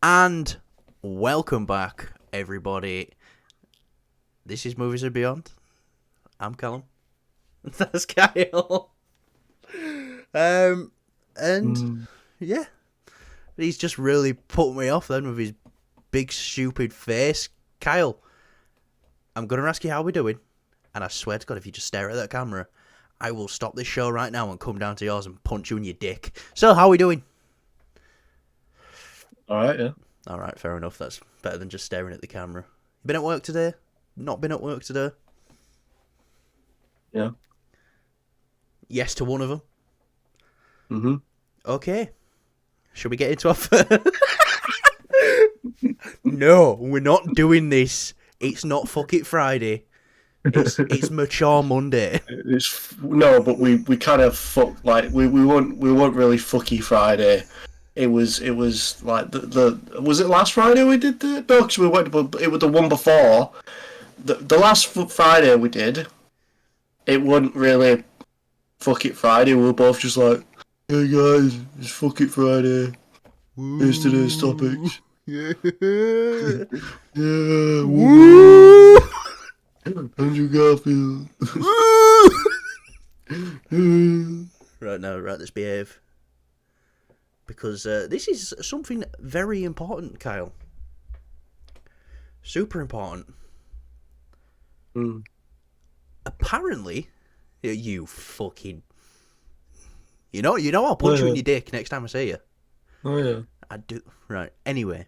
And welcome back, everybody. This is Movies and Beyond. I'm Callum. That's Kyle. Um, and yeah, he's just really put me off then with his big stupid face. Kyle, I'm gonna ask you how we're doing, and I swear to God, if you just stare at that camera, I will stop this show right now and come down to yours and punch you in your dick. So, how are we doing? Alright, yeah. Alright, fair enough. That's better than just staring at the camera. You been at work today? Not been at work today? Yeah. Yes to one of them. Mm-hmm. Okay. Should we get into our No, we're not doing this. It's not Fuck It Friday. It's Mature Monday. No, but we kind of we weren't really fucky Friday. It was like the was it last Friday we did the no, because we went, but it was the one before the last Friday we did. It wasn't really Fuck It Friday. We were both just like, hey guys, it's Fuck It Friday. Here's today's topics. Yeah. Yeah. Woo! Andrew Garfield. Right now, right, let's behave. Because this is something very important, Kyle. Super important. Apparently, you fucking... You know I'll punch you in your dick next time I see you. Oh yeah. I do. Right, anyway.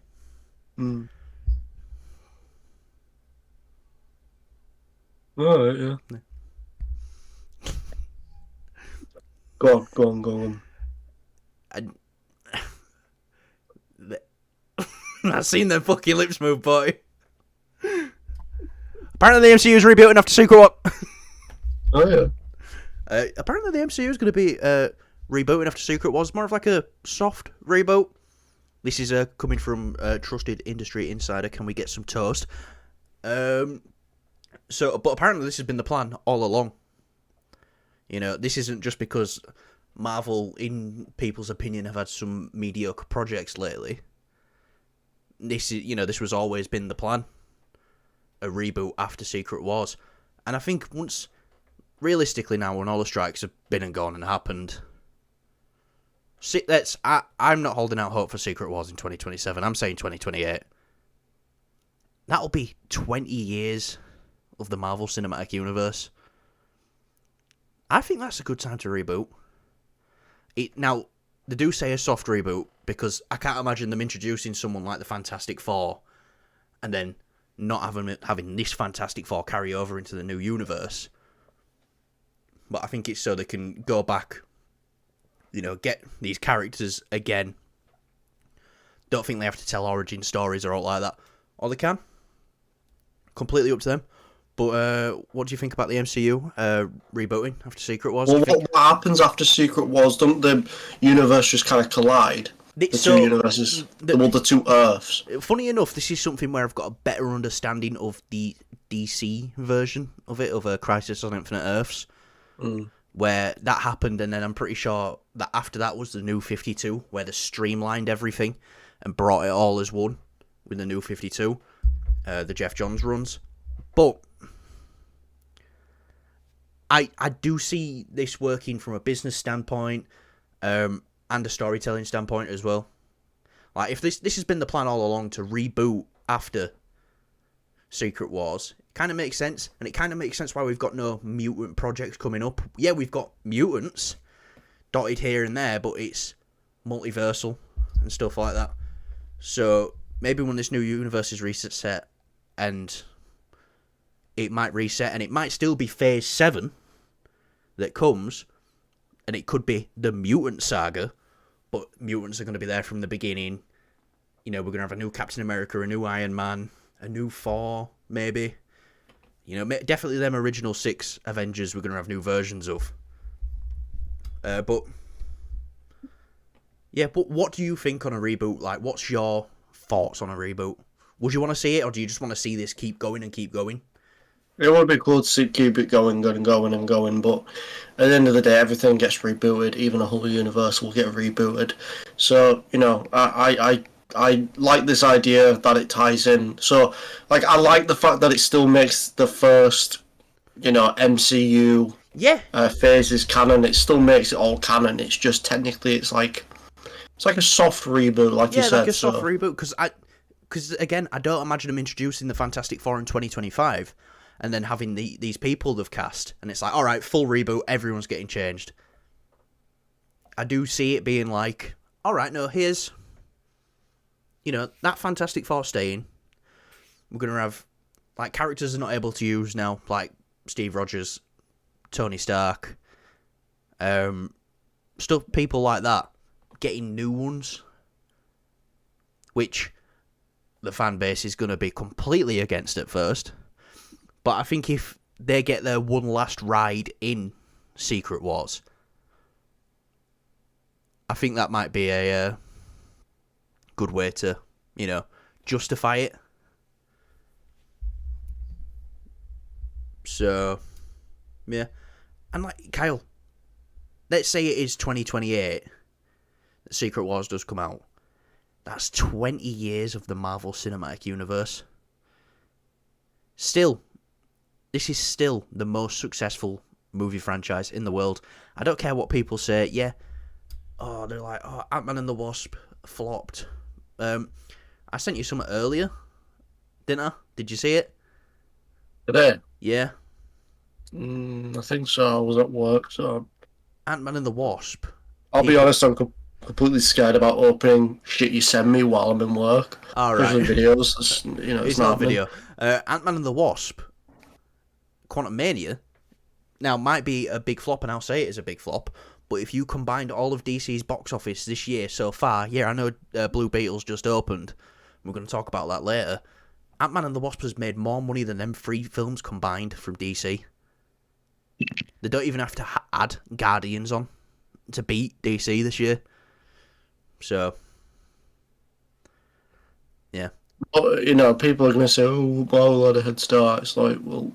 Alright, yeah. Go on. I've seen them fucking lips move, boy. Apparently the MCU is rebooting after Secret War. Oh yeah. Apparently the MCU is going to be rebooting after Secret Wars. More of like a soft reboot. This is coming from a trusted industry insider. Can we get some toast? But apparently this has been the plan all along. You know, this isn't just because Marvel, in people's opinion, have had some mediocre projects lately. This was always been the plan. A reboot after Secret Wars. And I think once, realistically now, when all the strikes have been and gone and happened, I'm not holding out hope for Secret Wars in 2027. I'm saying 2028. That'll be 20 years of the Marvel Cinematic Universe. I think that's a good time to reboot. Now, they do say a soft reboot, because I can't imagine them introducing someone like the Fantastic Four and then not having this Fantastic Four carry over into the new universe. But I think it's so they can go back, get these characters again. Don't think they have to tell origin stories or all like that. Or they can. Completely up to them. But what do you think about the MCU rebooting after Secret Wars? Well, what happens after Secret Wars? Don't the universe just kind of collide? The two universes, the two Earths. Funny enough, this is something where I've got a better understanding of the DC version of it, of Crisis on Infinite Earths, where that happened, and then I'm pretty sure that after that was the New 52, where they streamlined everything and brought it all as one with the New 52, the Jeff Johns runs. But I do see this working from a business standpoint, and a storytelling standpoint as well. Like, if this has been the plan all along to reboot after Secret Wars, it kind of makes sense, and it kind of makes sense why we've got no mutant projects coming up. Yeah, we've got mutants dotted here and there, but it's multiversal and stuff like that. So maybe when this new universe is reset, and it might reset, and it might still be Phase 7 that comes, and it could be the mutant saga, but mutants are going to be there from the beginning. We're going to have a new Captain America, a new Iron Man, a new Thor, maybe. Definitely them original 6 Avengers we're going to have new versions of. But what do you think on a reboot? Like, what's your thoughts on a reboot? Would you want to see it, or do you just want to see this keep going and keep going? It would be cool to keep it going and going and going, but at the end of the day, everything gets rebooted. Even a whole universe will get rebooted. So, I I like this idea that it ties in. So, like, I like the fact that it still makes the first, MCU Yeah, phases canon. It still makes it all canon. It's just technically, it's like a soft reboot, like you yeah, like said. a soft So, reboot. Because again, I don't imagine them introducing the Fantastic Four in 2025, and then having these people they've cast, and it's like, all right, full reboot, everyone's getting changed. I do see it being like, all right, no, here's, that Fantastic Four staying. We're gonna have like characters they're not able to use now, like Steve Rogers, Tony Stark, stuff, people like that, getting new ones, which the fan base is gonna be completely against at first. But I think if they get their one last ride in Secret Wars, I think that might be a good way to, justify it. So, yeah. And like, Kyle, let's say it is 2028 that Secret Wars does come out. That's 20 years of the Marvel Cinematic Universe. Still, this is still the most successful movie franchise in the world. I don't care what people say. Yeah. Oh, they're like, Ant-Man and the Wasp flopped. I sent you something earlier, didn't I? Did you see it? today, Yeah. I think so. I was at work, so Ant-Man and the Wasp. I'll be honest. I'm completely scared about opening shit you send me while I'm in work, All right. especially videos. It's not a happening. video. Ant-Man and the Wasp, Quantumania, now might be a big flop, and I'll say it is a big flop, but if you combined all of DC's box office this year so far, yeah, I know Blue Beetle's just opened, we're going to talk about that later, Ant-Man and the Wasp has made more money than them 3 films combined from DC. They don't even have to add Guardians on to beat DC this year. So, yeah. But, people are going to say, "Oh, Marvel had a head start." It's like, well,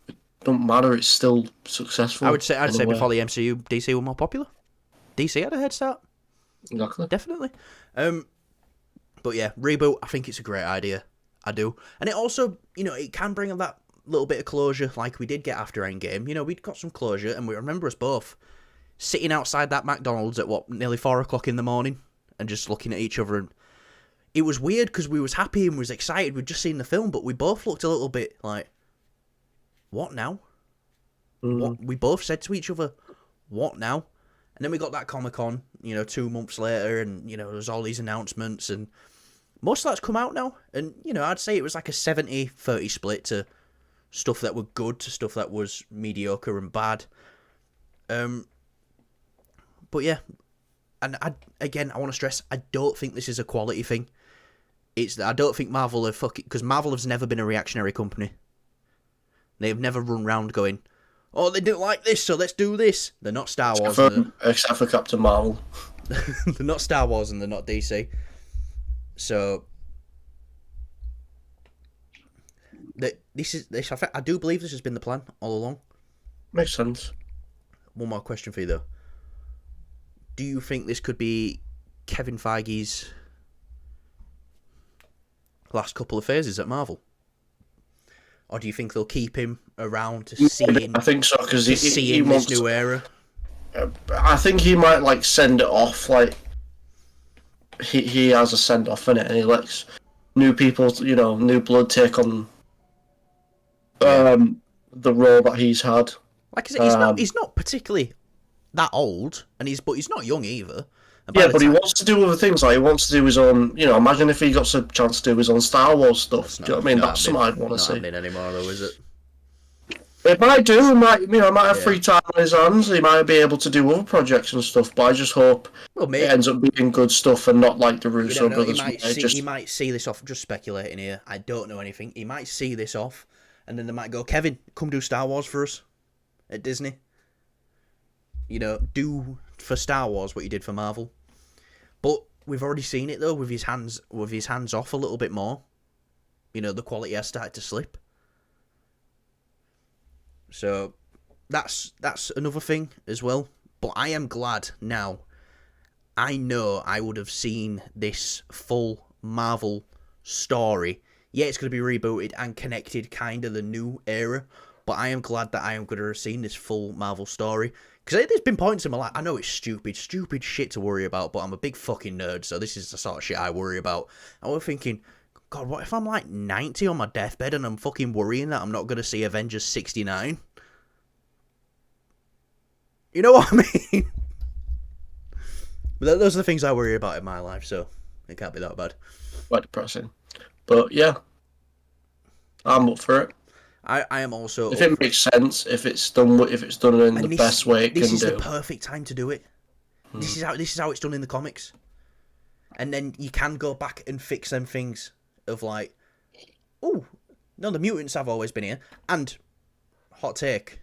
it don't matter. It's still successful. I'd say anyway. before the MCU, DC were more popular. DC had a head start. Exactly. Definitely. But yeah, Reboot, I think it's a great idea. I do. And it also, it can bring that little bit of closure like we did get after Endgame. We'd got some closure, and we remember us both sitting outside that McDonald's at, nearly 4 o'clock in the morning and just looking at each other. And it was weird because we was happy and we was excited. We'd just seen the film, but we both looked a little bit like, what now? What? We both said to each other, what now? And then we got that Comic-Con, 2 months later, and, there was all these announcements, and most of that's come out now. And, I'd say it was like a 70-30 split to stuff that were good to stuff that was mediocre and bad. But yeah, and I want to stress, I don't think this is a quality thing. I don't think Marvel are because Marvel has never been a reactionary company. They've never run round going, oh, they don't like this, so let's do this. They're not Star Wars. Except for Captain Marvel. They're not Star Wars and they're not DC. So I do believe this has been the plan all along. Makes sense. One more question for you though. Do you think this could be Kevin Feige's last couple of phases at Marvel? Or do you think they'll keep him around to see I think so, because he in wants this new era? I think he might send it off he has a send off in it, and he lets new people, new blood take on the role that he's had. Like I said, he's not particularly that old, but he's not young either. Yeah, but he wants to do other things. Like he wants to do his own. Imagine if he got a chance to do his own Star Wars stuff. Do you know what I mean? That's something I'd want to see. Not happening anymore, though, is it? It might do. He might have free time on his hands. He might be able to do other projects and stuff. But I just hope it ends up being good stuff and not like the Russo brothers. He might see this off. Just speculating here. I don't know anything. He might see this off, and then they might go, Kevin, come do Star Wars for us at Disney. Do for Star Wars what you did for Marvel. But we've already seen it though with his hands off a little bit more. The quality has started to slip. So that's another thing as well. But I am glad now. I know I would have seen this full Marvel story. Yeah, it's going to be rebooted and connected kind of the new era, but I am glad that I am going to have seen this full Marvel story. Because there's been points in my life, I know it's stupid shit to worry about, but I'm a big fucking nerd, so this is the sort of shit I worry about. I was thinking, God, what if I'm like 90 on my deathbed and I'm fucking worrying that I'm not going to see Avengers 69? You know what I mean? But those are the things I worry about in my life, so it can't be that bad. Quite depressing. But yeah, I'm up for it. I am also. If it makes sense, if it's done in the best way it can do. This is the perfect time to do it. This is how it's done in the comics. And then you can go back and fix them things of like, oh no, the mutants have always been here. And hot take,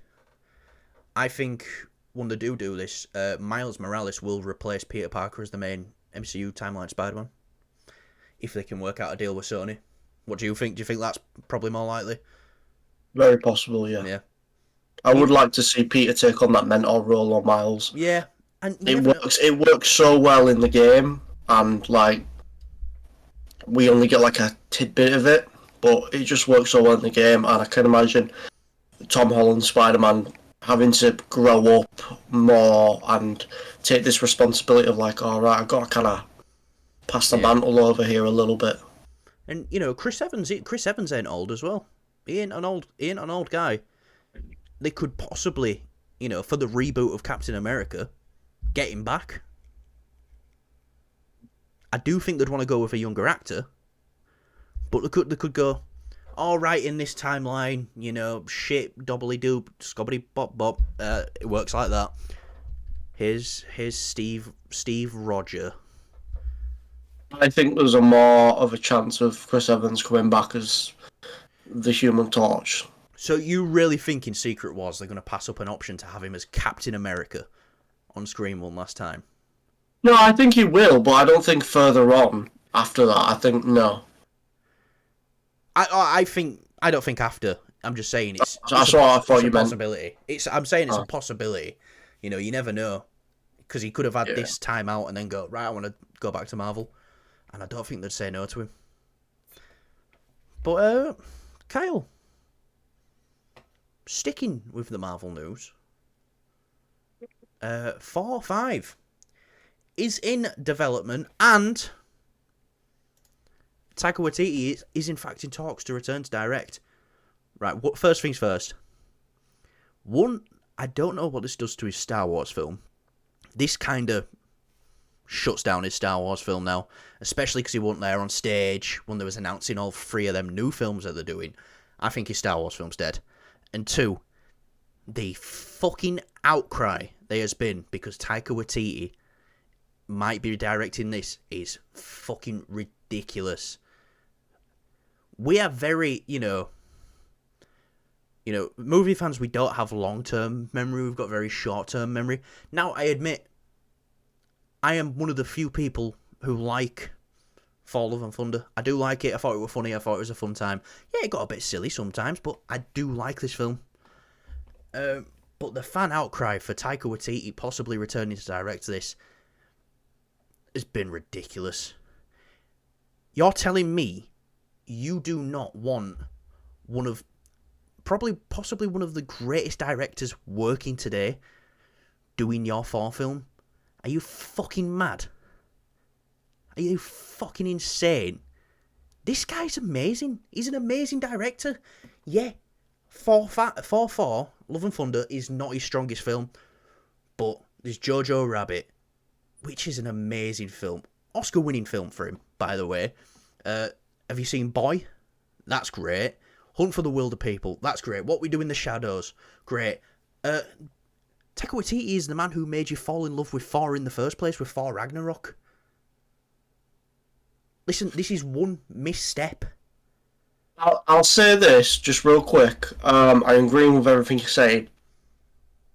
I think when they do this, Miles Morales will replace Peter Parker as the main MCU timeline Spider-Man. If they can work out a deal with Sony. What do you think? Do you think that's probably more likely? Very possible, yeah. Yeah. I would like to see Peter take on that mentor role on Miles. Yeah. And it works so well in the game, and like we only get like a tidbit of it, but it just works so well in the game, and I can imagine Tom Holland Spider-Man having to grow up more and take this responsibility of like, all right, I've got to kind of pass the mantle over here a little bit. And you know, Chris Evans ain't old as well. He ain't an old guy. They could possibly, you know, for the reboot of Captain America, get him back. I do think they'd want to go with a younger actor, but they could go, all right, in this timeline, you know, shit, dobbly doop, scobbity bop bop. It works like that. Here's Steve Roger. I think there's a more of a chance of Chris Evans coming back as the Human Torch. So you really think in Secret Wars they're going to pass up an option to have him as Captain America on screen one last time? No, I think he will, but I don't think further on after that. I think no. I don't think after. I'm just saying it's what I thought you meant. Possibility. I'm saying it's a possibility. You know, you never know, because he could have had this time out and then go, right, I want to go back to Marvel, and I don't think they'd say no to him. But Kyle, sticking with the Marvel news, Thor 5 is in development, and Taika Waititi is in fact in talks to return to direct. Right, first things first. One, I don't know what this does to his Star Wars film. This kind of shuts down his Star Wars film now, especially because he wasn't there on stage when they was announcing all 3 of them new films that they're doing. I think his Star Wars film's dead. And 2, the fucking outcry there has been because Taika Waititi might be directing this is fucking ridiculous. We are very, you know, movie fans, we don't have long-term memory, we've got very short-term memory. Now, I admit, I am one of the few people who like Thor Love and Thunder. I do like it, I thought it was funny, I thought it was a fun time. Yeah, it got a bit silly sometimes, but I do like this film. But the fan outcry for Taika Waititi possibly returning to direct this has been ridiculous. You're telling me you do not want possibly one of the greatest directors working today doing your Thor film? Are you fucking mad? Are you fucking insane? This guy's amazing. He's an amazing director. Yeah, Thor 4, Love and Thunder is not his strongest film, but there's Jojo Rabbit, which is an amazing film. Oscar-winning film for him, by the way. Have you seen Boy? That's great. Hunt for the Wilder People. That's great. What We Do in the Shadows. Great. Taika Waititi is the man who made you fall in love with Thor in the first place, with Thor Ragnarok. Listen, this is one misstep. I'll say this just real quick. I'm agreeing with everything you're saying.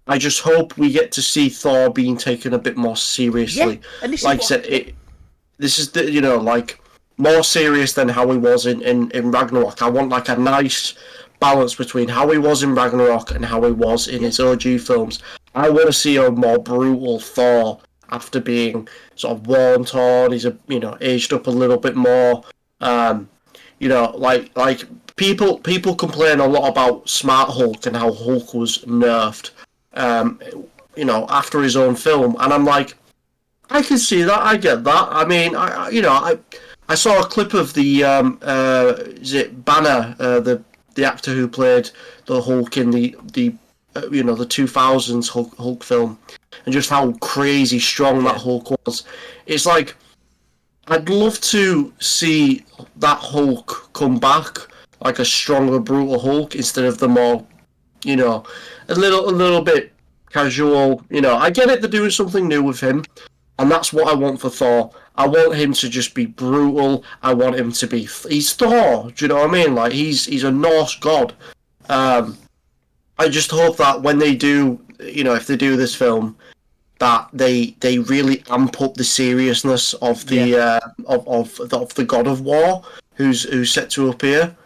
I just hope we get to see Thor being taken a bit more seriously. Yeah, and this like I said, this is the, you know, like, more serious than how he was in Ragnarok. I want like a nice balance between how he was in Ragnarok and how he was in his OG films. I want to see a more brutal Thor after being sort of worn torn. He's aged up a little bit more. Like people complain a lot about Smart Hulk and how Hulk was nerfed. After his own film, and I'm like, I can see that. I get that. I mean, I saw a clip of the is it Banner, the actor who played the Hulk in the 2000s Hulk film, and just how crazy strong that Hulk was. It's like, I'd love to see that Hulk come back, like a stronger, brutal Hulk, instead of the more, a little bit casual. I get it, they're doing something new with him, and that's what I want for Thor. I want him to just be brutal. I want him to be... He's Thor, do you know what I mean? Like, he's a Norse god. I just hope that when they do, if they do this film, that they really amp up the seriousness of the of the God of War, who's set to appear.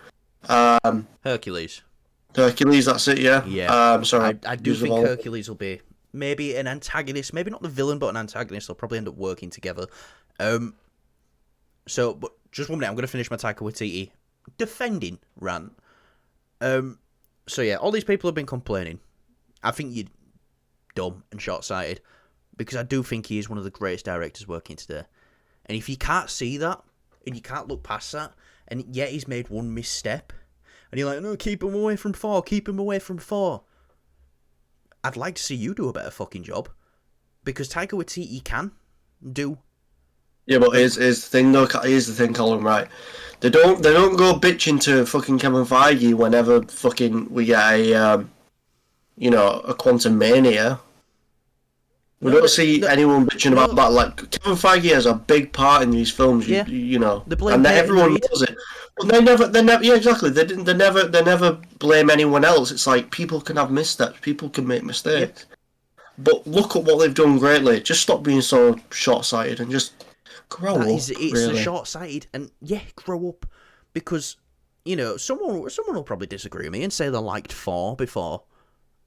Hercules. Hercules, that's it, yeah. Yeah. Sorry, I do think Hercules will be maybe an antagonist, maybe not the villain, but an antagonist. They'll probably end up working together. But just 1 minute, I'm going to finish my Taika Waititi defending rant. So yeah, all these people have been complaining. I think you're dumb and short-sighted, because I do think he is one of the greatest directors working today. And if you can't see that, and you can't look past that, and yet he's made one misstep, and you're like, no, keep him away from Thor, keep him away from Thor. I'd like to see you do a better fucking job, because Taika Waititi can do. Yeah, but here's the thing, though. Here's the thing, Colin. Right? They don't go bitching to fucking Kevin Feige whenever fucking we get a Quantum Mania. We don't see anyone bitching about that. Like, Kevin Feige has a big part in these films. Yeah. And everyone knows it. But they never. Yeah, exactly. They never blame anyone else. It's like, people can have missteps. People can make mistakes. Yep. But look at what they've done greatly. Just stop being so short-sighted and just grow up. It's really short-sighted, and grow up, because someone will probably disagree with me and say they liked Thor before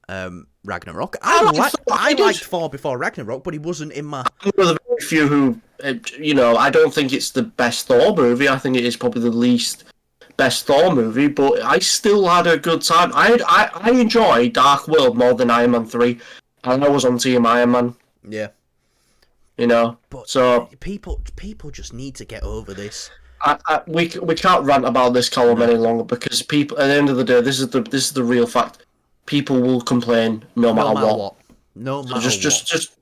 Ragnarok. I liked Thor before Ragnarok, but he wasn't in my... I'm one of the very few who, I don't think it's the best Thor movie. I think it is probably the least best Thor movie, but I still had a good time. I enjoy Dark World more than Iron Man 3, and I was on Team Iron Man. Yeah. But so people just need to get over this. We can't rant about this column any longer, because people, at the end of the day, this is the real fact. People will complain no matter what. No matter what. Just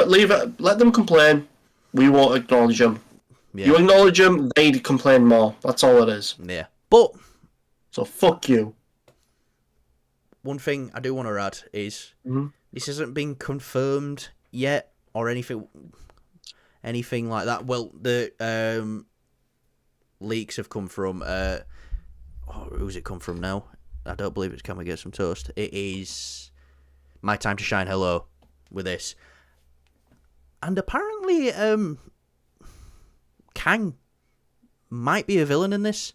leave it. Let them complain. We won't acknowledge them. Yeah. You acknowledge them, they complain more. That's all it is. Yeah. But so fuck you. One thing I do want to add is this hasn't been confirmed yet or anything like that. Well, the leaks have come from who's it come from now? I don't believe it's Can We Get Some Toast. It is My Time to Shine Hello with this. And apparently Kang might be a villain in this.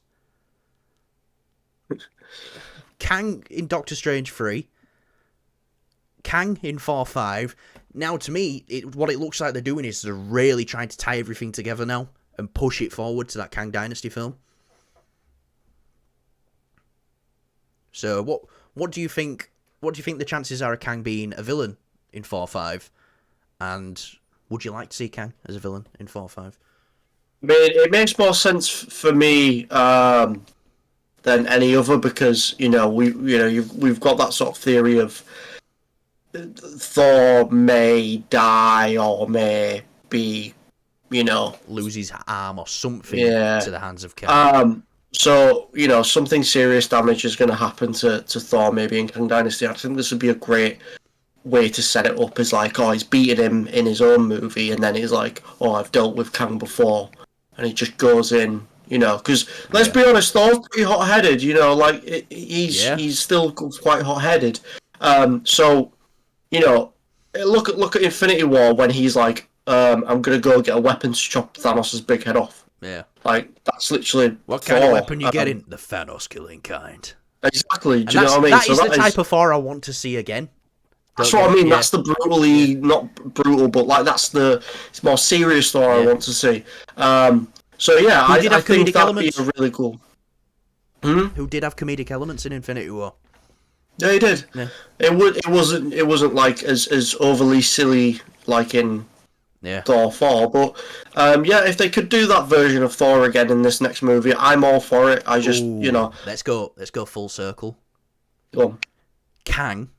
Kang in Doctor Strange 3. Kang in Thor 5. Now, to me, what it looks like they're doing is they're really trying to tie everything together now and push it forward to that Kang Dynasty film. So, what do you think? What do you think the chances are of Kang being a villain in 4-5? And would you like to see Kang as a villain in 4-5? It makes more sense for me than any other, because we've got that sort of theory of Thor may die or may be lose his arm or something to the hands of Kang. So, something serious damage is going to happen to Thor maybe in Kang Dynasty. I think this would be a great way to set it up, is like, he's beaten him in his own movie, and then he's like, I've dealt with Kang before, and he just goes in, because let's be honest, Thor's pretty hot-headed, he's still quite hot-headed. So, look at Infinity War when he's like, I'm going to go get a weapon to chop Thanos' big head off. Yeah. Like, that's literally what kind of weapon you getting? The Thanos killing kind. Exactly. Do you know what I mean? That is the type of Thor I want to see again. That's what I mean. That's the brutally, not brutal, but like that's the it's more serious Thor I want to see. So yeah, I think that'd be really cool. Who did have comedic elements in Infinity War? Yeah, he did. Yeah. It wasn't like as overly silly like in Thor 4, but yeah, if they could do that version of Thor again in this next movie, I'm all for it. I just let's go full circle. Go on. Kang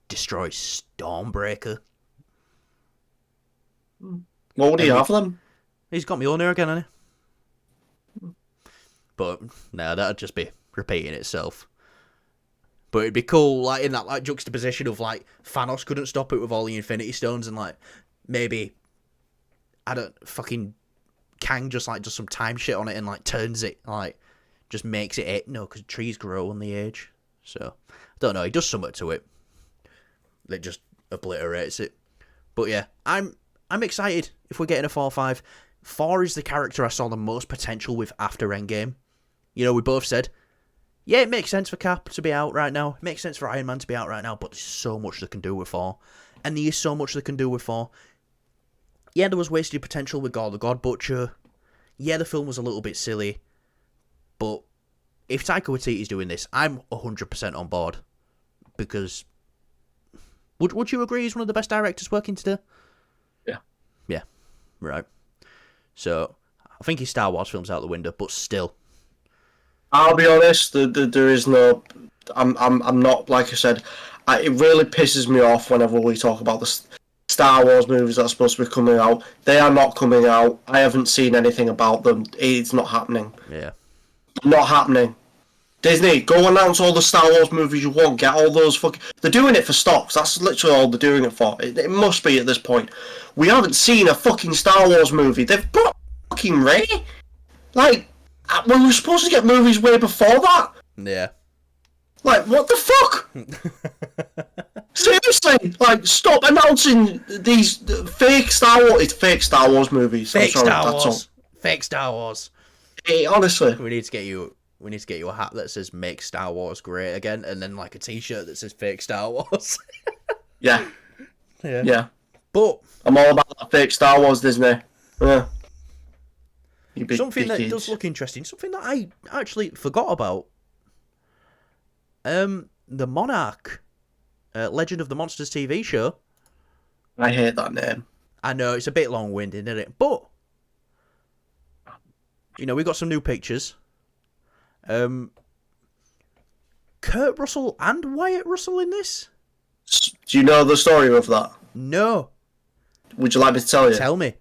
destroys Stormbreaker. What would he have then? He's got Mjolnir again, hasn't he? But no, that'd just be repeating itself. But it'd be cool, like in that like juxtaposition of like Thanos couldn't stop it with all the Infinity Stones, and like maybe Kang just like does some time shit on it and like turns it, like just makes it because trees grow on the age. So I don't know, he does something to it. It just obliterates it. But yeah, I'm excited if we're getting a 4-5. Thor is the character I saw the most potential with after Endgame. You know, we both said, yeah, it makes sense for Cap to be out right now. It makes sense for Iron Man to be out right now, but there's so much they can do with Thor. And there is so much they can do with Thor. Yeah, there was wasted potential with God the God Butcher. Yeah, the film was a little bit silly. But if Taika Waititi's doing this, I'm 100% on board. Because would you agree he's one of the best directors working today? Yeah. Yeah, right. So, I think his Star Wars film's out the window, but still. I'll be honest, there is no... I'm not, like I said, it really pisses me off whenever we talk about the Star Wars movies that are supposed to be coming out. They are not coming out. I haven't seen anything about them. It's not happening. Yeah. Not happening. Disney, go announce all the Star Wars movies you want. Get all those fucking... They're doing it for stocks. That's literally all they're doing it for. It must be at this point. We haven't seen a fucking Star Wars movie. They've brought fucking Rey. Like, we were supposed to get movies way before that. Yeah. Like, what the fuck? Seriously, like, stop announcing these fake Star Wars... It's fake Star Wars movies. Fake Star Wars. Fake Star Wars. Hey, honestly. We need to get you a hat that says "Make Star Wars Great Again," and then like a T-shirt that says "Fake Star Wars." Yeah. But I'm all about that fake Star Wars, Disney. Yeah. Something that does look interesting. Something that I actually forgot about. The Monarch, Legend of the Monsters TV show. I hate that name. I know it's a bit long-winded, isn't it? But you know, we got some new pictures. Kurt Russell and Wyatt Russell in this? Do you know the story of that? No. Would you like me to tell you? Tell me.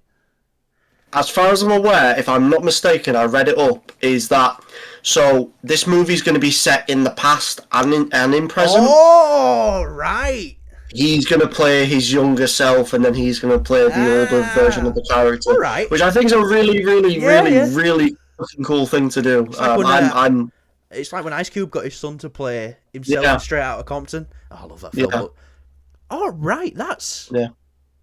As far as I'm aware, if I'm not mistaken, I read it up, is that... So, this movie's going to be set in the past and in present. Oh, right. He's going to play his younger self, and then he's going to play the older version of the character. All right. Which I think is a really fucking cool thing to do. It's like when Ice Cube got his son to play himself in Straight Outta Compton. Oh, I love that film. But... Oh, right, that's... Yeah.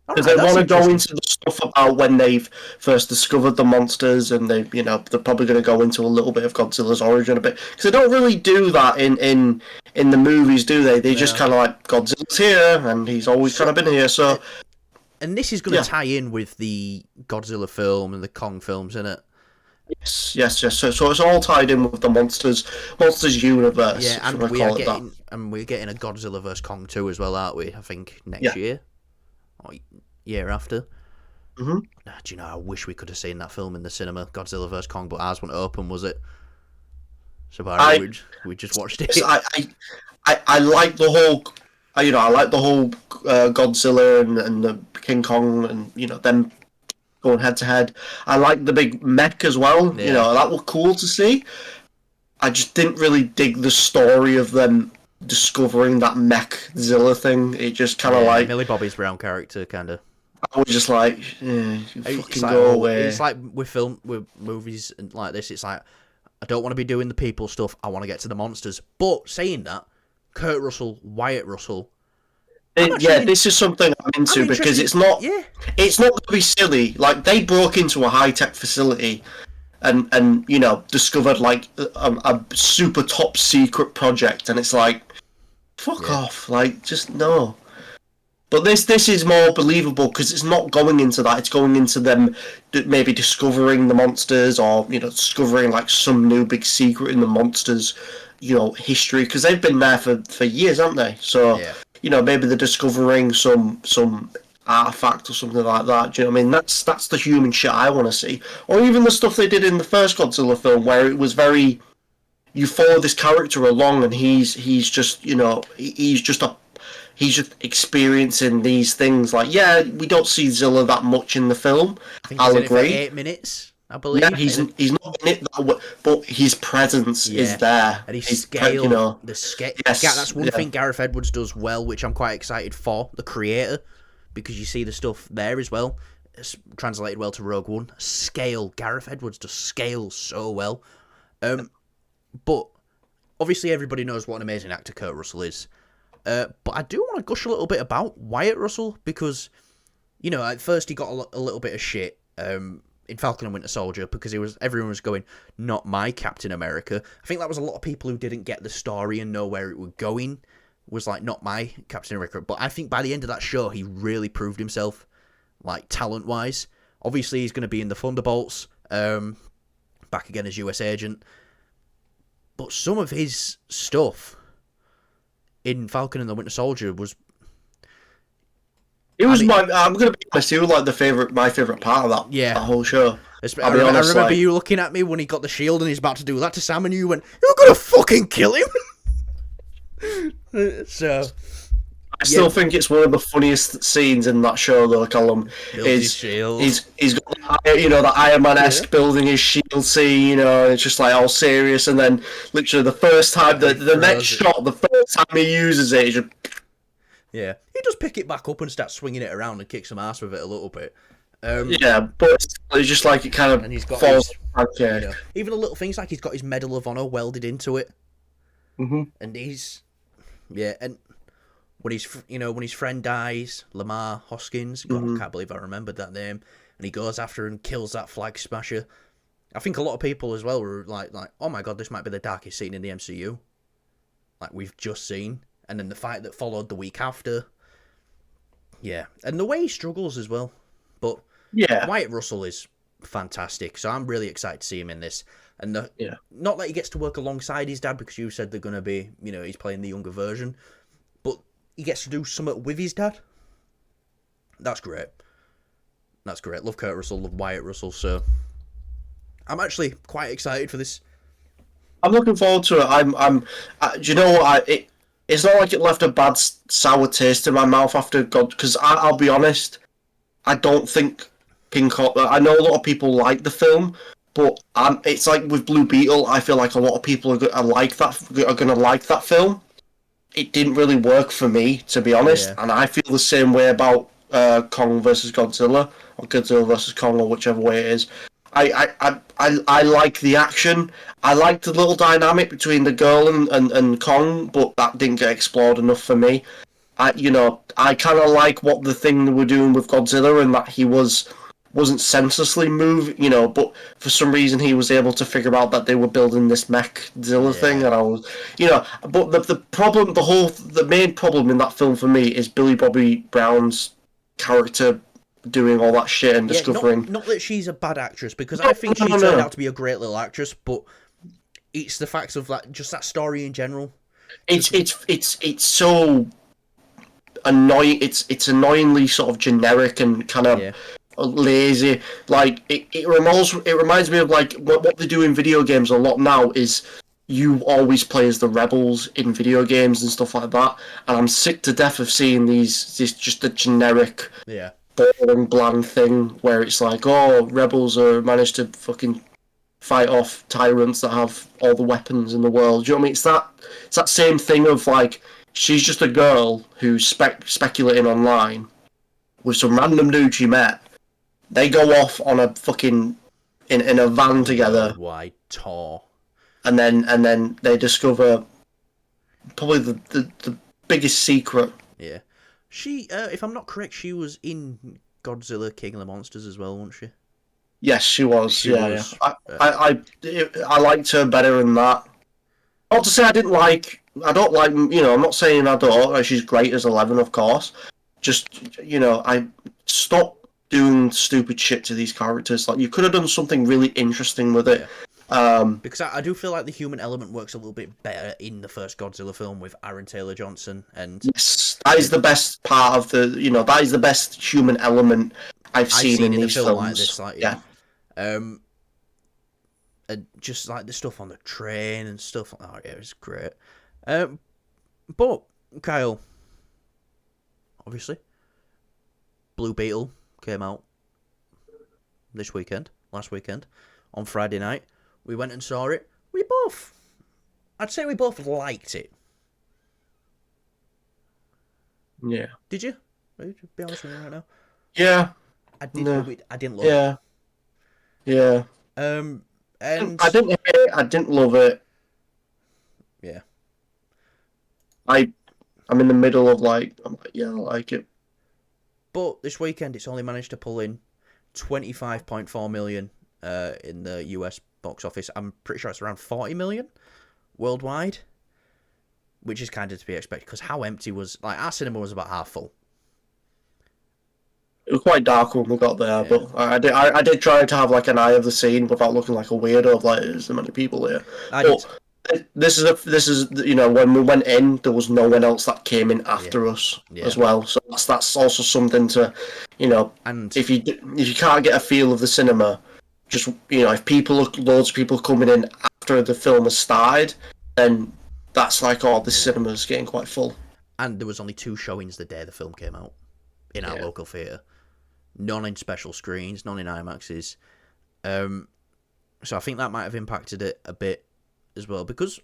Because they want to go into the stuff about when they've first discovered the monsters, and they're probably going to go into a little bit of Godzilla's origin a bit. Because they don't really do that in the movies, do they? They just kind of like, Godzilla's here, and he's always kind of been here, so... And this is going to tie in with the Godzilla film and the Kong films, isn't it? Yes. So it's all tied in with the monsters universe. Yeah, and we're getting a Godzilla vs Kong 2 as well, aren't we? I think next year or year after. Mm-hmm. Do you know? I wish we could have seen that film in the cinema, Godzilla vs Kong, but ours wasn't open, was it? So we just watched it. I like the whole. I like the whole Godzilla and the King Kong and them going head to head. I like the big mech as well. Yeah. That was cool to see. I just didn't really dig the story of them discovering that Mechzilla thing. It just kind of like Millie Bobby Brown character, kind of. I was just like, fucking go away. It's like with movies and like this. It's like I don't want to be doing the people stuff. I want to get to the monsters. But saying that, Kurt Russell, Wyatt Russell. This is something I'm into because it's not going to be silly. Like, they broke into a high-tech facility and discovered, like, a super top-secret project, and it's like, fuck off. Like, just, no. But this is more believable because it's not going into that. It's going into them maybe discovering the monsters, or discovering like some new big secret in the monsters, history, because they've been there for years, haven't they? So Yeah. maybe they're discovering some artifact or something like that. Do you know what I mean? That's the human shit I want to see, or even the stuff they did in the first Godzilla film, where it was very, you follow this character along, and he's just he's just experiencing these things. Like, yeah, we don't see Zilla that much in the film. I think he's I'll in agree. it for 8 minutes, I believe. Yeah, he's not in it that way, but his presence is there. And his scale, the scale. Yes, That's one thing Gareth Edwards does well, which I'm quite excited for, the creator, because you see the stuff there as well. It's translated well to Rogue One. Scale. Gareth Edwards does scale so well. But obviously everybody knows what an amazing actor Kurt Russell is. But I do want to gush a little bit about Wyatt Russell, because, at first he got a little bit of shit in Falcon and Winter Soldier, because everyone was going, not my Captain America. I think that was a lot of people who didn't get the story and know where it was going, was like, not my Captain America. But I think by the end of that show, he really proved himself, like, talent-wise. Obviously, he's going to be in the Thunderbolts, back again as US Agent. But some of his stuff in Falcon and the Winter Soldier was... I'm going to be honest, it was like my favourite part of that whole show. I remember you looking at me when he got the shield and he's about to do that to Sam, and you went, "You're going to fucking kill him!" So... I still think it's one of the funniest scenes in that show, though, Colum. He's got that Iron Man-esque building his shield scene, it's just like all serious, and then literally the first time, the next shot, the first time he uses it, just... Yeah, he does pick it back up and start swinging it around and kick some ass with it a little bit. Yeah, but it's just like it kind of, and he's got falls. Even the little things, like he's got his Medal of Honor welded into it. Mm-hmm. And and when his friend dies, Lamar Hoskins, God, I can't believe I remembered that name, and he goes after and kills that flag smasher. I think a lot of people as well were like, oh my god, this might be the darkest scene in the MCU. Like we've just seen. And then the fight that followed the week after. Yeah. And the way he struggles as well. But Wyatt Russell is fantastic. So I'm really excited to see him in this. And not that he gets to work alongside his dad, because you said they're going to be, he's playing the younger version. But he gets to do something with his dad. That's great. Love Kurt Russell, love Wyatt Russell. So I'm actually quite excited for this. I'm looking forward to it. Do you know what? It's not like it left a bad sour taste in my mouth after God, because I'll be honest, I don't think King Kong... I know a lot of people like the film, but it's like with Blue Beetle, I feel like a lot of people are going to like that film. It didn't really work for me, to be honest, and I feel the same way about Kong versus Godzilla, or Godzilla versus Kong, or whichever way it is. I like the action. I like the little dynamic between the girl and Kong, but that didn't get explored enough for me. I kind of like what the thing they were doing with Godzilla, and that he wasn't senselessly moved, but for some reason he was able to figure out that they were building this mech-Zilla thing, and I was, but the main problem in that film for me is Billy Bobby Brown's character doing all that shit and discovering... Not that she's a bad actress, because I think she turned out to be a great little actress, but it's the facts of that story in general. It's so annoying. It's annoyingly sort of generic and kind of lazy. Like it reminds me of like what they do in video games a lot now is you always play as the rebels in video games and stuff like that. And I'm sick to death of seeing this just a generic, boring, bland thing where it's like, oh, rebels are managed to fucking fight off tyrants that have all the weapons in the world. Do you know what I mean? It's that same thing of like, she's just a girl who's speculating online with some random dude she met. They go off on a fucking in a van together. Why THOR? And then they discover probably the biggest secret. Yeah, she. If I'm not correct, she was in Godzilla King of the Monsters as well, wasn't she? Yes, she was. Yeah. I liked her better than that. Not to say I don't like. I'm not saying I don't. She's great as 11, of course. just I stop doing stupid shit to these characters. Like you could have done something really interesting with it. Because I do feel like the human element works a little bit better in the first Godzilla film with Aaron Taylor Johnson, and yes, that is the best part of the that is the best human element I've seen in a these film films. like this. Like, yeah. And just like the stuff on the train and stuff. Oh yeah, it's great. But Kyle, obviously, Blue Beetle came out last weekend, on Friday night. We went and saw it. I'd say we both liked it. Yeah. Did you? Be honest with me right now. Yeah. I did love it. I didn't love it. Yeah. Yeah. And I didn't hate it. I didn't love it. Yeah. I'm in the middle of I like it. But this weekend, it's only managed to pull in 25.4 million in the US box office. I'm pretty sure it's around 40 million worldwide, which is kind of to be expected because how empty was our cinema was about half full. It was quite dark when we got there, but I did try to have an eye of the scene without looking like a weirdo. Of there's so many people here. This is when we went in, there was no one else that came in after us as well. So that's also something to, and if you can't get a feel of the cinema, just if loads of people coming in after the film has started, then that's the cinema's getting quite full. And there was only 2 showings the day the film came out in our local theatre. None in special screens, none in IMAXs. So I think that might have impacted it a bit as well, because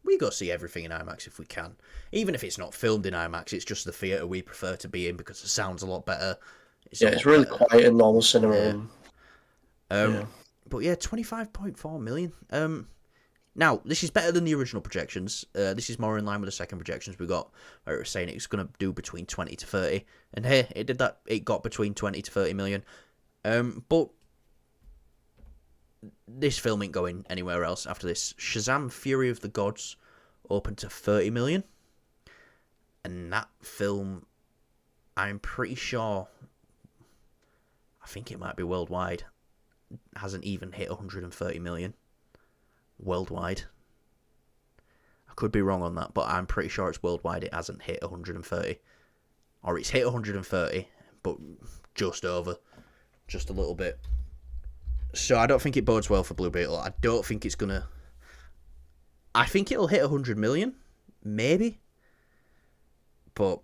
we go see everything in IMAX if we can. Even if it's not filmed in IMAX, it's just the theatre we prefer to be in because the sound's a lot better. It's really quiet in normal cinema. Yeah. But yeah, 25.4 million. Now, this is better than the original projections. This is more in line with the second projections we got, where it was saying it was going to do between 20 to 30. And hey, it did that. It got between 20 to 30 million. But this film ain't going anywhere else after this. Shazam! Fury of the Gods opened to 30 million. And that film, I'm pretty sure, I think it might be worldwide, hasn't even hit 130 million. Worldwide. I could be wrong on that, but I'm pretty sure it's worldwide. It hasn't hit 130. Or it's hit 130, but just over. Just a little bit. So I don't think it bodes well for Blue Beetle. I don't think it's going to... I think it'll hit 100 million. Maybe. But...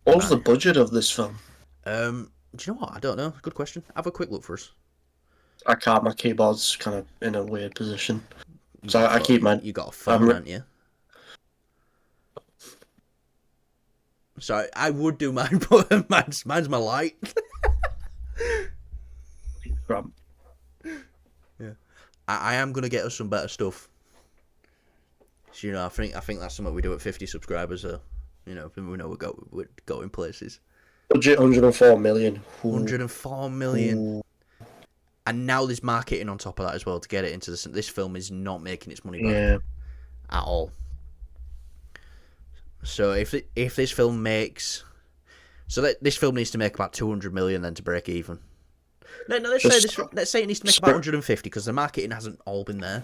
What was the budget of this film? Do you know what? I don't know. Good question. Have a quick look for us. I can't. My keyboard's kind of in a weird position. So I keep my... You got a phone, haven't you? Sorry, I would do mine, but mine's my light. Yeah. I am going to get us some better stuff. So, I think that's something we do at 50 subscribers. We know we're going places. Budget 104 million. 104 million. And now there's marketing on top of that as well to get it into this film is not making its money back at all. So if this film makes, this film needs to make about 200 million then to break even. No, let's say it needs to make about 150 because the marketing hasn't all been there.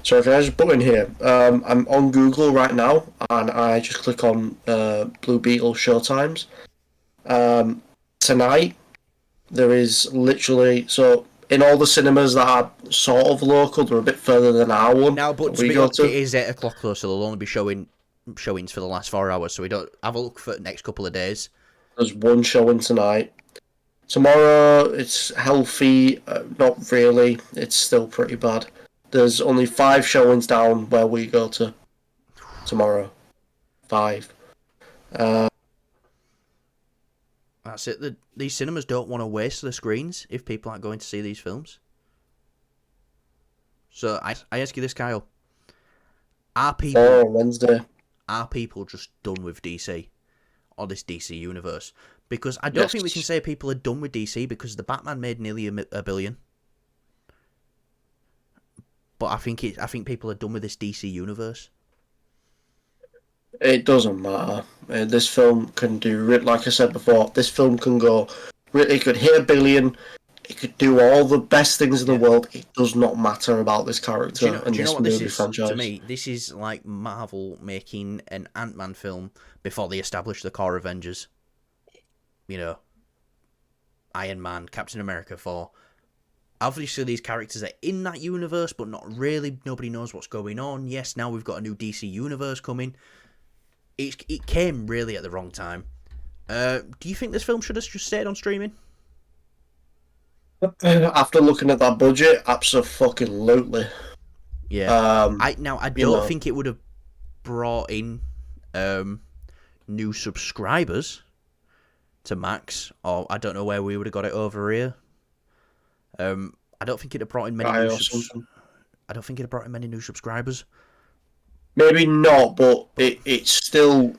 So if I just put in here, I'm on Google right now and I just click on Blue Beetle showtimes. Tonight there is literally in all the cinemas that are sort of local, they're a bit further than our one. Now, but to be honest, it is 8 o'clock though, so they'll only be showings for the last 4 hours. So we don't have a look for the next couple of days. There's one showing tonight. Tomorrow it's healthy, not really. It's still pretty bad. There's only 5 showings down where we go to tomorrow. 5. That's it. These cinemas don't want to waste the screens if people aren't going to see these films. So I ask you this, Kyle. Are people just done with DC? Or this DC universe? Because I don't think we can say people are done with DC because the Batman made nearly a billion. But I think people are done with this DC universe. It doesn't matter. This film can do, like I said before, this film can go. It could hit $1 billion. It could do all the best things in the world. It does not matter about this character and this movie franchise. To me, this is like Marvel making an Ant-Man film before they established the core Avengers. You know, Iron Man, Captain America, Thor. Obviously, these characters are in that universe, but not really. Nobody knows what's going on. Yes, now we've got a new DC universe coming. It came really at the wrong time. Do you think this film should have just stayed on streaming? After looking at that budget, absolutely. Yeah. I don't think it would have brought in new subscribers to Max, or I don't know where we would have got it over here. I don't think it'd have brought in many new subscribers. Maybe not, but it's still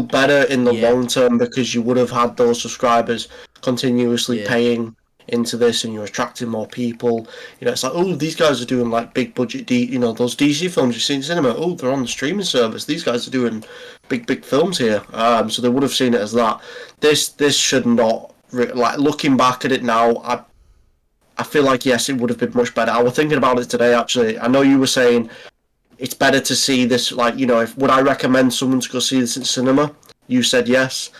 better in the long term, because you would have had those subscribers continuously paying into this, and you're attracting more people. You know, it's like, oh, these guys are doing like big budget those DC films you see in cinema. Oh, they're on the streaming service. These guys are doing big films here. So they would have seen it as that. This should not, like, looking back at it now, I feel like, yes, it would have been much better. I was thinking about it today, actually. I know you were saying it's better to see this, like, you know, would I recommend someone to go see this in cinema? You said yes.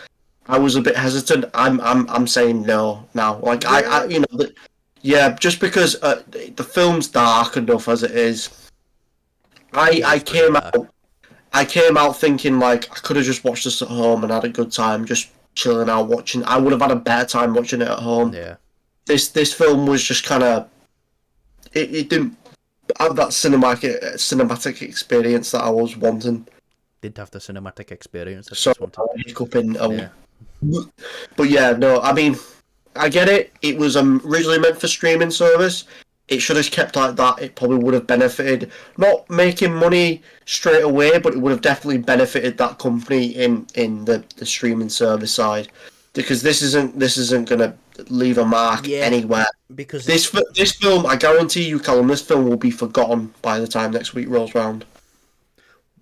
I was a bit hesitant. I'm saying no now. Like, just because the film's dark enough as it is. I came out thinking, like, I could have just watched this at home and had a good time, just chilling out watching. I would have had a better time watching it at home. Yeah. This film was just kind of, it didn't have that cinematic experience that I was wanting. Didn't have the cinematic experience. But yeah, no, I mean, I get it. It was originally meant for streaming service. It should have kept like that. It probably would have benefited, not making money straight away, but it would have definitely benefited that company in the streaming service side. Because this isn't gonna leave a mark anywhere. Because this film, I guarantee you, Callum, this film will be forgotten by the time next week rolls round.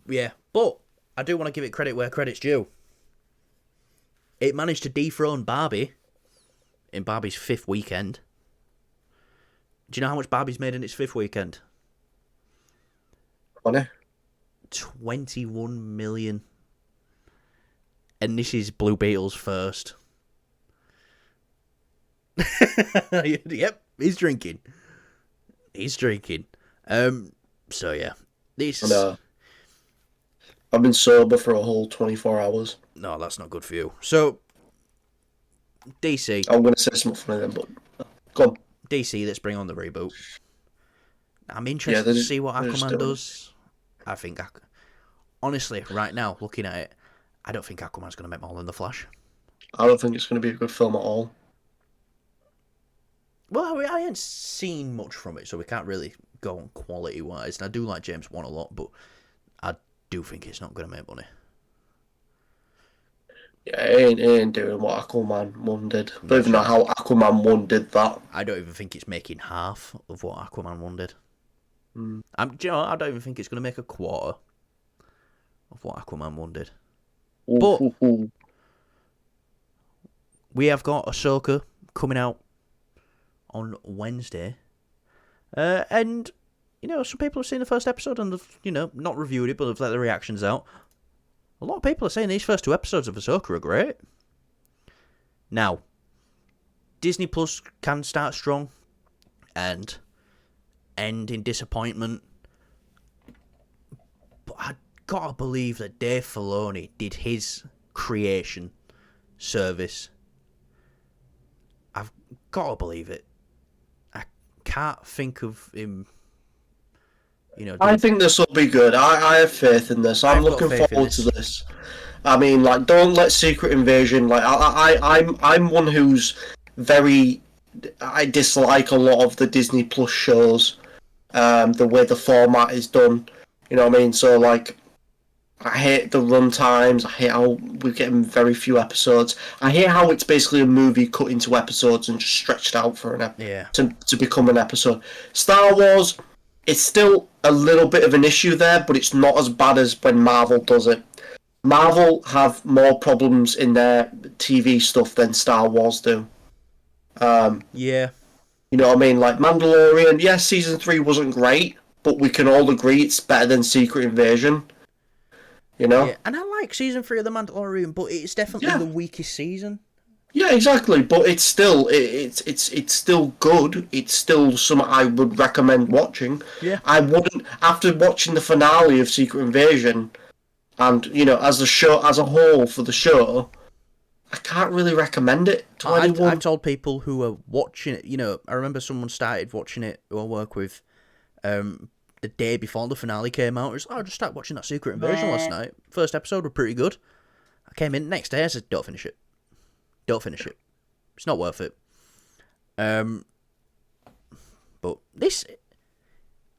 Yeah, but I do want to give it credit where credit's due. It managed to dethrone Barbie in Barbie's 5th weekend. Do you know how much Barbie's made in its 5th weekend? Money? 21 million. And this is Blue Beetle's first. Yep, he's drinking. So yeah, this. No. I've been sober for a whole 24 hours. No, that's not good for you. So, DC. I'm going to say something funny then, but go on. DC, let's bring on the reboot. I'm interested to see what Aquaman does. I think, honestly, right now, looking at it, I don't think Aquaman's going to make more than The Flash. I don't think it's going to be a good film at all. Well, I ain't seen much from it, so we can't really go on quality-wise. And I do like James Wan a lot, but I do think it's not going to make money. Yeah, it ain't doing what Aquaman 1 did. I don't even know how Aquaman 1 did that. I don't even think it's making half of what Aquaman 1 did. Mm. I don't even think it's going to make a quarter of what Aquaman 1 did. But we have got Ahsoka coming out on Wednesday. And, some people have seen the first episode and they've, not reviewed it, but have let the reactions out. A lot of people are saying these first 2 episodes of Ahsoka are great. Now, Disney Plus can start strong and end in disappointment. But I gotta believe that Dave Filoni did his creation service. I've gotta believe it. I can't think of him. I think this will be good. I have faith in this. I'm looking forward to this. I mean, like, don't let Secret Invasion. Like, I'm one who's I dislike a lot of the Disney Plus shows. The way the format is done. You know what I mean? So, like, I hate the run times. I hate how we're getting very few episodes. I hate how it's basically a movie cut into episodes and just stretched out for to become an episode. Star Wars, it's still a little bit of an issue there, but it's not as bad as when Marvel does it. Marvel have more problems in their TV stuff than Star Wars do. Yeah. You know what I mean? Like Mandalorian, yes, season 3 wasn't great, but we can all agree it's better than Secret Invasion. You know? Yeah, and I like season 3 of The Mandalorian, but it's definitely Yeah. the weakest season. Yeah, exactly. But it's still it's still good. It's still something I would recommend watching. Yeah. I wouldn't after watching the finale of Secret Invasion, and you know, as a show as a whole for the show, I can't really recommend it to anyone. I've told people who are watching it, you know, I remember someone started watching it who I work with the day before the finale came out. It was, I just started watching that Secret Invasion last night. First episode was pretty good. I came in next day, I said, don't finish it. Don't finish it. It's not worth it. But this...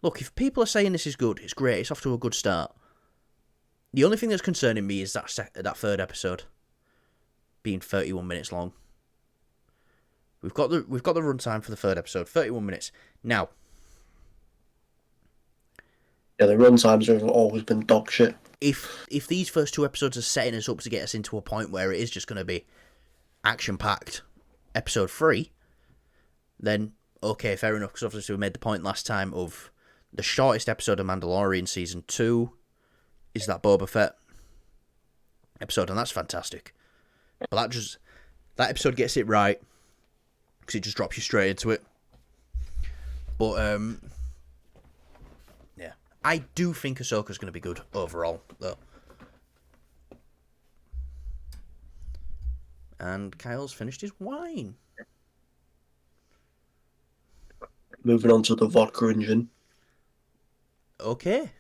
Look, if people are saying this is good, it's great, it's off to a good start. The only thing that's concerning me is that third episode being 31 minutes long. We've got the runtime for the third episode, 31 minutes. Now... Yeah, the run times have always been dog shit. If these first 2 episodes are setting us up to get us into a point where it is just going to be action-packed episode 3, then okay, fair enough, because obviously we made the point last time of the shortest episode of Mandalorian Season 2 is that Boba Fett episode, and that's fantastic. But that episode gets it right, because it just drops you straight into it. But, yeah. I do think Ahsoka's going to be good overall, though. And Kyle's finished his wine. Moving on to the vodka engine. Okay.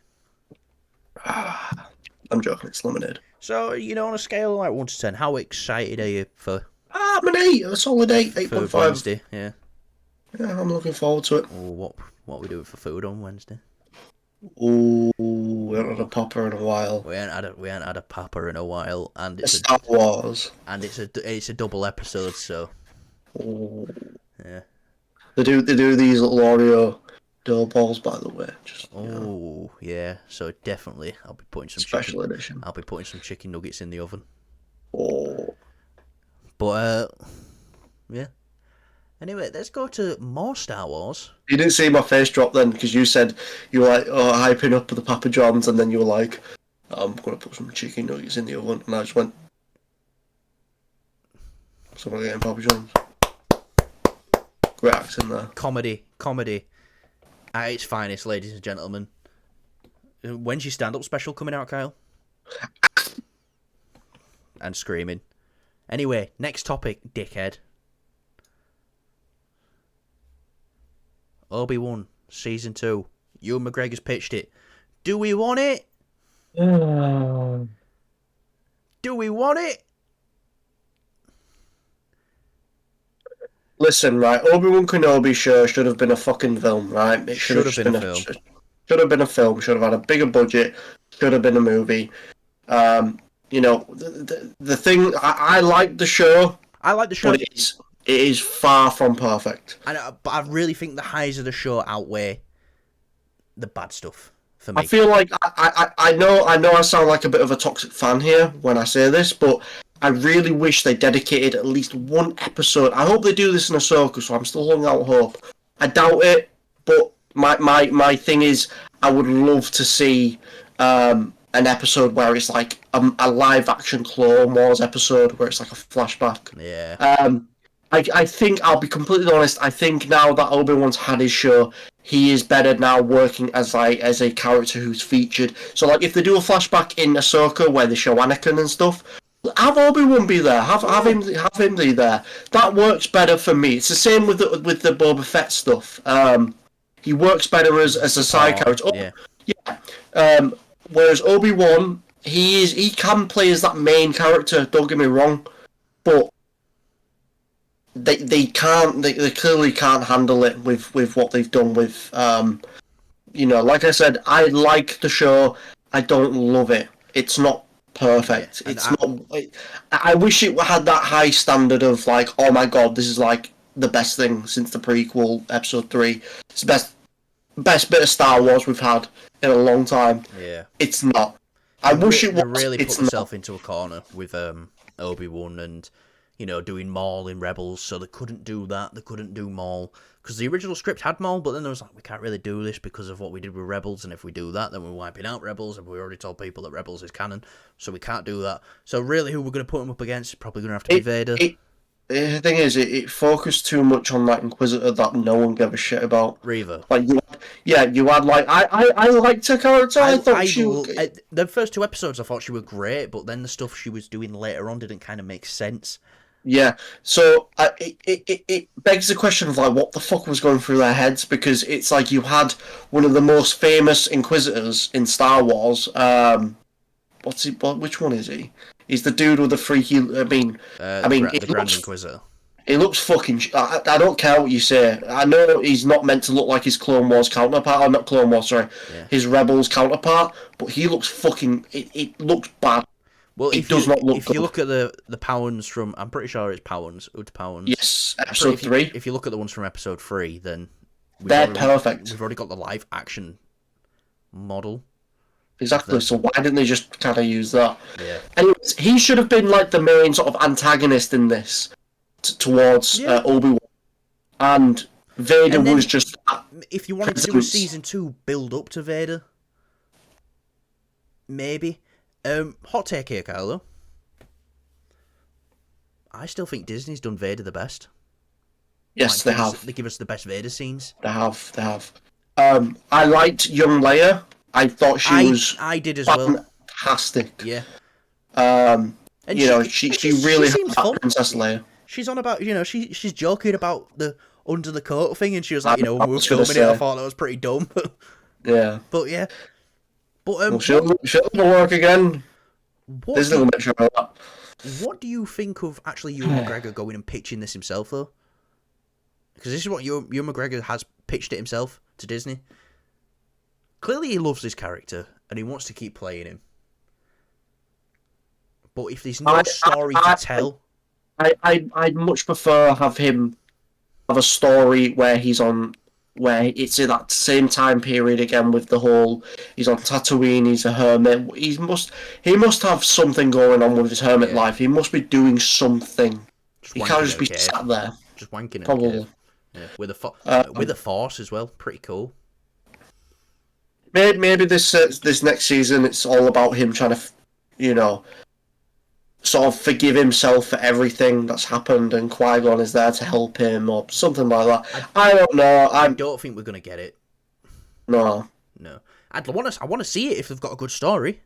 I'm joking, it's lemonade. So, you know, on a scale of like 1 to 10, how excited are you for... I'm an 8, a solid 8, 8.5. Wednesday? Yeah. Yeah, I'm looking forward to it. Oh, what are we doing for food on Wednesday? Ooh, we haven't had a popper in a while. We ain't had a papa in a while, and it's Star Wars, and it's a double episode, so ooh. Yeah. They do these little Oreo dough balls, by the way. Just oh yeah, so definitely I'll be putting some special chicken, edition. I'll be putting some chicken nuggets in the oven. Oh, but yeah. Anyway, let's go to more Star Wars. You didn't see my face drop then, because you said you were like, oh, hyping up the Papa John's, and then you were like, I'm going to put some chicken nuggets in the oven, and I just went, someone getting Papa John's. Great accent there. Comedy at its finest, ladies and gentlemen. When's your stand-up special coming out, Kyle? And screaming. Anyway, next topic, dickhead. Obi-Wan, Season 2. Ewan McGregor's pitched it. Do we want it? Do we want it? Listen, right, Obi-Wan Kenobi should have been a fucking film, right? It should have been a film. Should have been a film. Should have had a bigger budget. Should have been a movie. You know, the thing, I like the show. I like the show. But it is far from perfect. But I really think the highs of the show outweigh the bad stuff for me. I feel like I know I sound like a bit of a toxic fan here when I say this, but I really wish they dedicated at least 1 episode. I hope they do this in Ahsoka, so I'm still holding out hope. I doubt it, but my thing is I would love to see an episode where it's like a live action Clone Wars episode where it's like a flashback. Yeah. I think, I'll be completely honest, I think now that Obi-Wan's had his show, he is better now working as a character who's featured. So, like, if they do a flashback in Ahsoka where they show Anakin and stuff, have Obi-Wan be there, have him be there. That works better for me. It's the same with the Boba Fett stuff. He works better as a side character. Yeah. Whereas Obi-Wan, he can play as that main character, don't get me wrong, but they clearly can't handle it with what they've done with you know, like I said, I like the show. I don't love it. It's not perfect. I wish it had that high standard of like, oh my god, this is like the best thing since the prequel episode 3. It's the best bit of Star Wars we've had in a long time. Yeah. It's not. I wish it was. They really put It's themselves not. into a corner with Obi-Wan and, doing Maul in Rebels, so they couldn't do that. They couldn't do Maul. Because the original script had Maul, but then there was like, we can't really do this because of what we did with Rebels, and if we do that, then we're wiping out Rebels, and we already told people that Rebels is canon, so we can't do that. So really, who we're going to put him up against? Probably going to have to be Vader. The thing is, it focused too much on that Inquisitor that no one gave a shit about. Reaver. Like you had like I liked her character. I thought she was... the first 2 episodes, I thought she was great, but then the stuff she was doing later on didn't kind of make sense. Yeah, so it begs the question of like what the fuck was going through their heads, because it's like you had one of the most famous Inquisitors in Star Wars. What's he? Which one is he? He's the dude with the freaky. The Grand Inquisitor. He looks fucking... I don't care what you say. I know he's not meant to look like his Clone Wars counterpart, or not Clone Wars, sorry, his Rebels counterpart, but he looks fucking... It looks bad. Well, if you look at the Powans from... I'm pretty sure it's Powans. Powans. Yes, episode 3. If you look at the ones from episode 3, then... They're perfect. We've already got the live action model. Exactly, so why didn't they just kind of use that? Yeah. Anyways, he should have been like the main sort of antagonist in this towards Obi-Wan. And Vader was just... If you wanted to do a season 2 build up to Vader, maybe... hot take here, Kyle, though. I still think Disney's done Vader the best. Yes, they have. They give us the best Vader scenes. They have. I liked young Leia. I thought she was... I did as well. Fantastic. Yeah. And she really had that Princess Leia. She's on about, she's joking about the under the coat thing, and she was like, when we were filming it, I thought that was pretty dumb. Yeah. But yeah. But she'll never work again. Disney will make sure of that. What do you think of actually Ewan McGregor going and pitching this himself, though? Because this is what Ewan McGregor has pitched it himself to Disney. Clearly he loves this character, and he wants to keep playing him. But if there's no story to tell... I'd much prefer have him have a story where he's on... where it's in that same time period again with the whole... He's on Tatooine, he's a hermit. He must have something going on with his hermit life. He must be doing something. He can't just be sat there. Just wanking in probably. Yeah, with a Force as well. Pretty cool. Maybe this next season it's all about him trying to, sort of forgive himself for everything that's happened, and Qui-Gon is there to help him or something like that. I don't know. I don't think we're gonna get it. No. I want to see it if they've got a good story.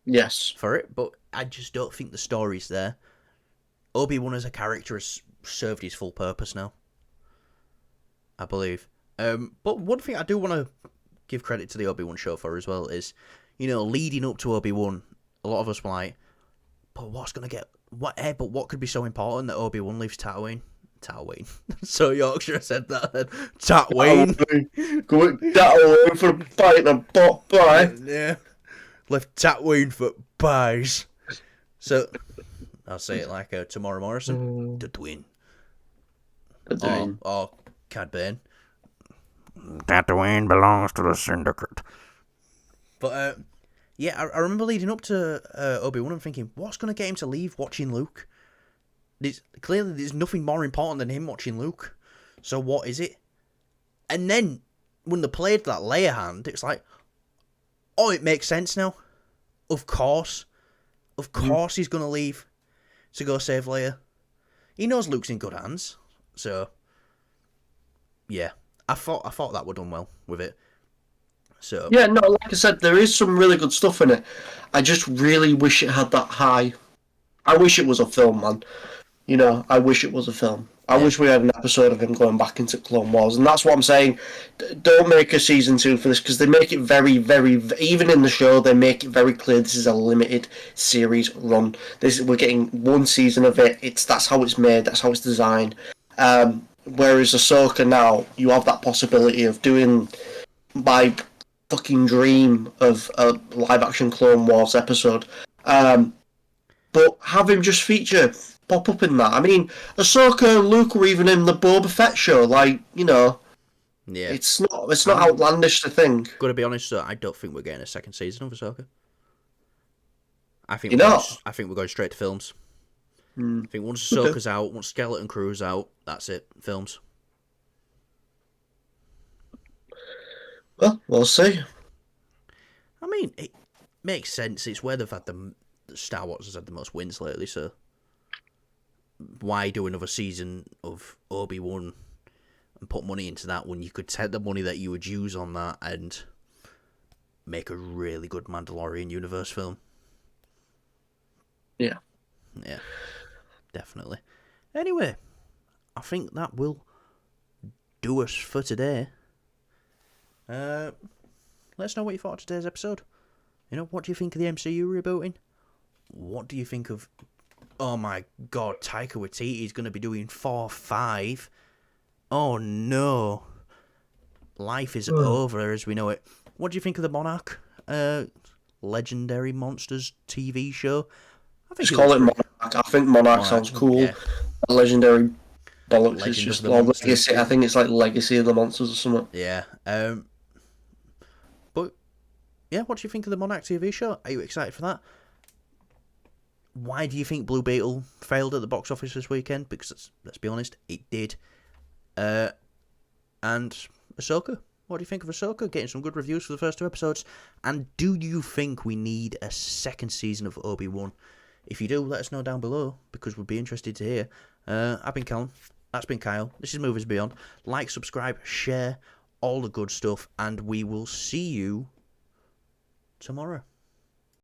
Yes. For it, but I just don't think the story's there. Obi-Wan as a character has served his full purpose now, I believe. But one thing I do want to give credit to the Obi-Wan show for as well is, leading up to Obi-Wan, a lot of us were like, but what could be so important that Obi-Wan leaves Tatooine? So Yorkshire said that then. Tatooine. Going Tatooine for a bite and a pot pie. Yeah. Left Tatooine for pies. So, I'll say it like Tamora Morrison. Tatooine. Or Cad Bane. Tatooine belongs to the Syndicate. But, I remember leading up to Obi-Wan and thinking, what's going to get him to leave watching Luke? Clearly, there's nothing more important than him watching Luke. So what is it? And then, when they played that Leia hand, it's like, oh, it makes sense now. Of course. He's going to leave to go save Leia. He knows Luke's in good hands. So, yeah. I thought that were done well with it. So yeah, no, like I said, there is some really good stuff in it. I just really wish it had that high. I wish it was a film, man. I wish it was a film. I wish we had an episode of him going back into Clone Wars, and that's what I'm saying. Don't make a season 2 for this, because they make it very, very, even in the show, they make it very clear this is a limited series run. We're getting one season of it. That's how it's made. That's how it's designed. Whereas Ahsoka now, you have that possibility of doing my fucking dream of a live-action Clone Wars episode. But have him just pop up in that. I mean, Ahsoka and Luke were even in the Boba Fett show. Yeah. It's not outlandish to think. Gotta be honest, though, I don't think we're getting a second season of Ahsoka. I think You're not? I think we're going straight to films. Hmm. I think once Okay. Ahsoka's out, once Skeleton Crew's out, that's it. Films. Well, we'll see. I mean, it makes sense. It's where they've had Star Wars has had the most wins lately, so why do another season of Obi-Wan and put money into that when you could take the money that you would use on that and make a really good Mandalorian universe film? Yeah. Yeah, definitely. Anyway, I think that will do us for today. Let us know what you thought of today's episode. You know, what do you think of the MCU rebooting? What do you think of... Oh my god, Taika Waititi is going to be doing 4-5. Oh no. Life is over as we know it. What do you think of the Monarch? Legendary Monsters TV show? I think Just call it Monarch. I think Monarch sounds cool. Yeah. Legendary bollocks is Legend just of the or Monsters. Legacy. I think it's like Legacy of the Monsters or something. Yeah. But yeah, what do you think of the Monarch TV show? Are you excited for that? Why do you think Blue Beetle failed at the box office this weekend? Because let's be honest, it did. And Ahsoka. What do you think of Ahsoka? Getting some good reviews for the first 2 episodes. And do you think we need a second season of Obi-Wan? If you do, let us know down below, because we'd be interested to hear. I've been Callum. That's been Kyle. This is Movies Beyond. Like, subscribe, share, all the good stuff. And we will see you tomorrow.